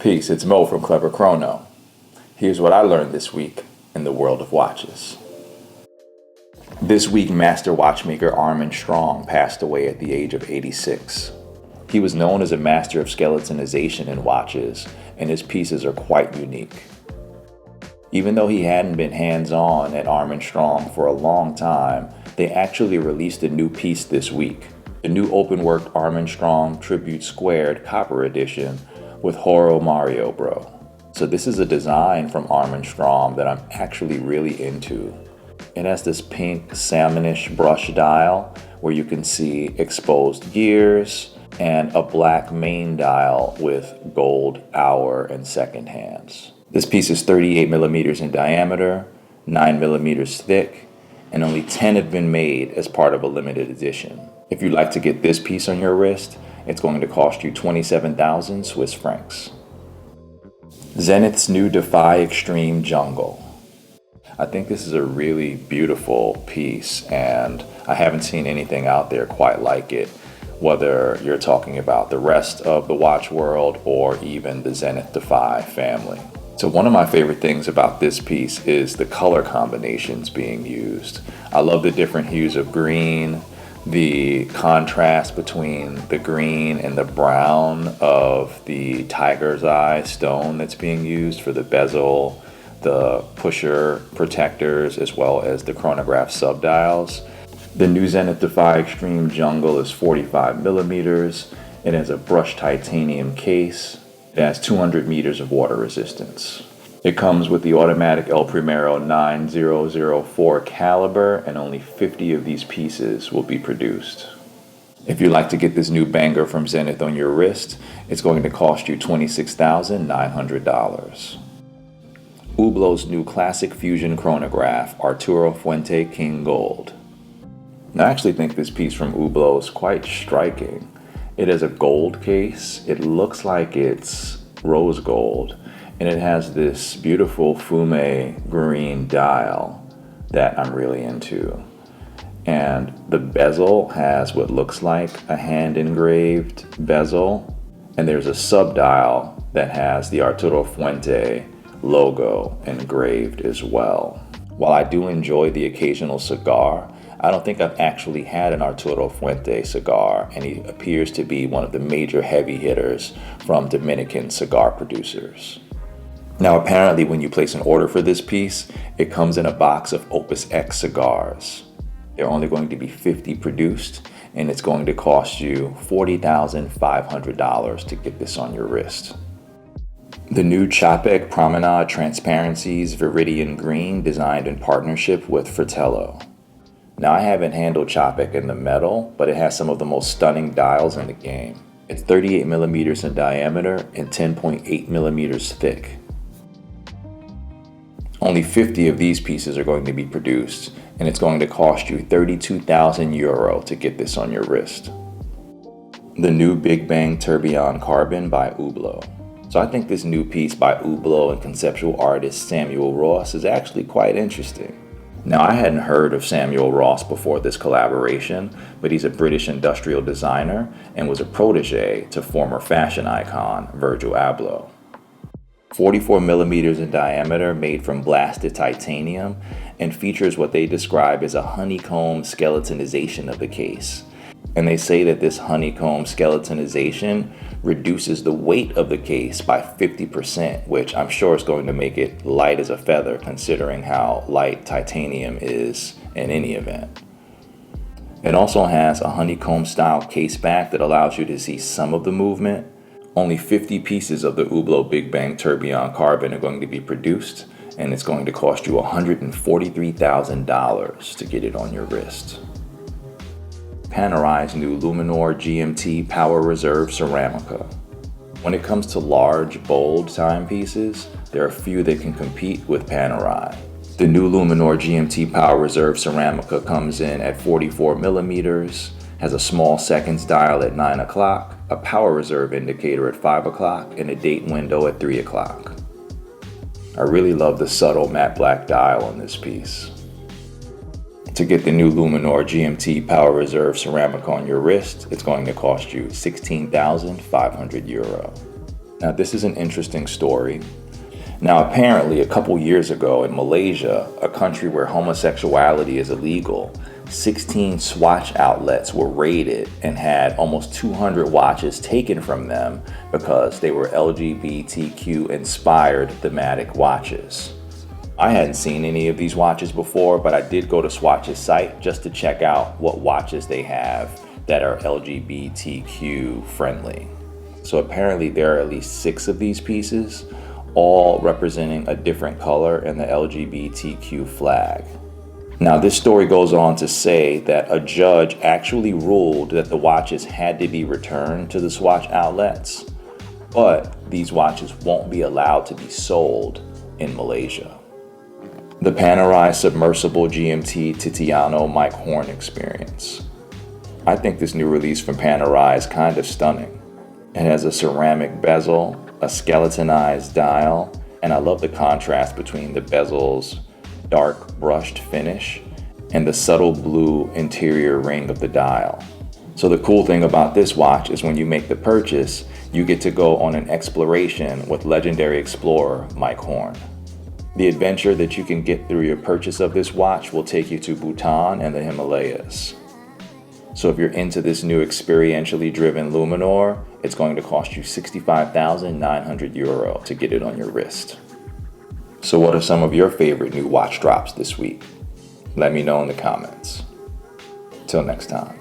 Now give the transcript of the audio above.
Peace, it's Mo from Clever Chrono. Here's what I learned this week in the world of watches. This week, master watchmaker Armin Strom passed away at the age of 86. He was known as a master of skeletonization in watches, and his pieces are quite unique. Even though he hadn't been hands-on at Armin Strom for a long time, they actually released a new piece this week. The new open-worked Armin Strom Tribute Squared Copper Edition with Horo Mario Bro. So this is a design from Armin Strom that I'm actually really into. It has this pink salmonish brush dial where you can see exposed gears and a black main dial with gold hour and second hands. This piece is 38 millimeters in diameter, 9 millimeters thick, and only 10 have been made as part of a limited edition. If you'd like to get this piece on your wrist, it's going to cost you 27,000 Swiss francs. Zenith's new Defy Extreme Jungle. I think this is a really beautiful piece, and I haven't seen anything out there quite like it, whether you're talking about the rest of the watch world or even the Zenith Defy family. So one of my favorite things about this piece is the color combinations being used. I love the different hues of green, the contrast between the green and the brown of the tiger's eye stone that's being used for the bezel, the pusher protectors, as well as the chronograph subdials. The new Zenith Defy Extreme Jungle is 45 millimeters. It has a brushed titanium case. It has 200 meters of water resistance. It comes with the automatic El Primero 9004 caliber, and only 50 of these pieces will be produced. If you'd like to get this new banger from Zenith on your wrist, it's going to cost you $26,900. Hublot's new classic fusion chronograph, Arturo Fuente King Gold. Now, I actually think this piece from Hublot is quite striking. It has a gold case. It looks like it's rose gold, and it has this beautiful fume green dial that I'm really into. And the bezel has what looks like a hand engraved bezel, and there's a subdial that has the Arturo Fuente logo engraved as well. While I do enjoy the occasional cigar, I don't think I've actually had an Arturo Fuente cigar, and he appears to be one of the major heavy hitters from Dominican cigar producers. Now, apparently when you place an order for this piece, it comes in a box of Opus X cigars. There are only going to be 50 produced, and it's going to cost you $40,500 to get this on your wrist. The new Czapek Promenade Transparencies Viridian Green, designed in partnership with Fratello. Now, I haven't handled Czapek in the metal, but it has some of the most stunning dials in the game. It's 38 millimeters in diameter and 10.8 millimeters thick. Only 50 of these pieces are going to be produced, and it's going to cost you 32,000 euro to get this on your wrist. The new Big Bang Tourbillon Carbon by Hublot. So I think this new piece by Hublot and conceptual artist Samuel Ross is actually quite interesting. Now, I hadn't heard of Samuel Ross before this collaboration, but he's a British industrial designer and was a protege to former fashion icon Virgil Abloh. 44 millimeters in diameter, made from blasted titanium, and features what they describe as a honeycomb skeletonization of the case. And they say that this honeycomb skeletonization reduces the weight of the case by 50%, which I'm sure is going to make it light as a feather, considering how light titanium is in any event. It also has a honeycomb style case back that allows you to see some of the movement. Only 50 pieces of the Hublot Big Bang Tourbillon Carbon are going to be produced, and it's going to cost you $143,000 to get it on your wrist. Panerai's new Luminor GMT Power Reserve Ceramica. When it comes to large, bold timepieces, there are few that can compete with Panerai. The new Luminor GMT Power Reserve Ceramica comes in at 44 millimeters, has a small seconds dial at 9 o'clock, a power reserve indicator at 5 o'clock, and a date window at 3 o'clock. I really love the subtle matte black dial on this piece. To get the new Luminor GMT Power Reserve Ceramica on your wrist, it's going to cost you 16,500 euro. Now, this is an interesting story. Now, apparently, a couple years ago in Malaysia, a country where homosexuality is illegal, 16 Swatch outlets were raided and had almost 200 watches taken from them because they were LGBTQ-inspired thematic watches. I hadn't seen any of these watches before, but I did go to Swatch's site just to check out what watches they have that are LGBTQ friendly. So apparently there are at least 6 of these pieces, all representing a different color in the LGBTQ flag. Now, this story goes on to say that a judge actually ruled that the watches had to be returned to the Swatch outlets, but these watches won't be allowed to be sold in Malaysia. The Panerai Submersible GMT Titiano Mike Horn experience. I think this new release from Panerai is kind of stunning. It has a ceramic bezel, a skeletonized dial, and I love the contrast between the bezel's dark brushed finish and the subtle blue interior ring of the dial. So the cool thing about this watch is when you make the purchase, you get to go on an exploration with legendary explorer Mike Horn. The adventure that you can get through your purchase of this watch will take you to Bhutan and the Himalayas. So if you're into this new experientially driven Luminor, it's going to cost you €65,900 to get it on your wrist. So what are some of your favorite new watch drops this week? Let me know in the comments. Till next time.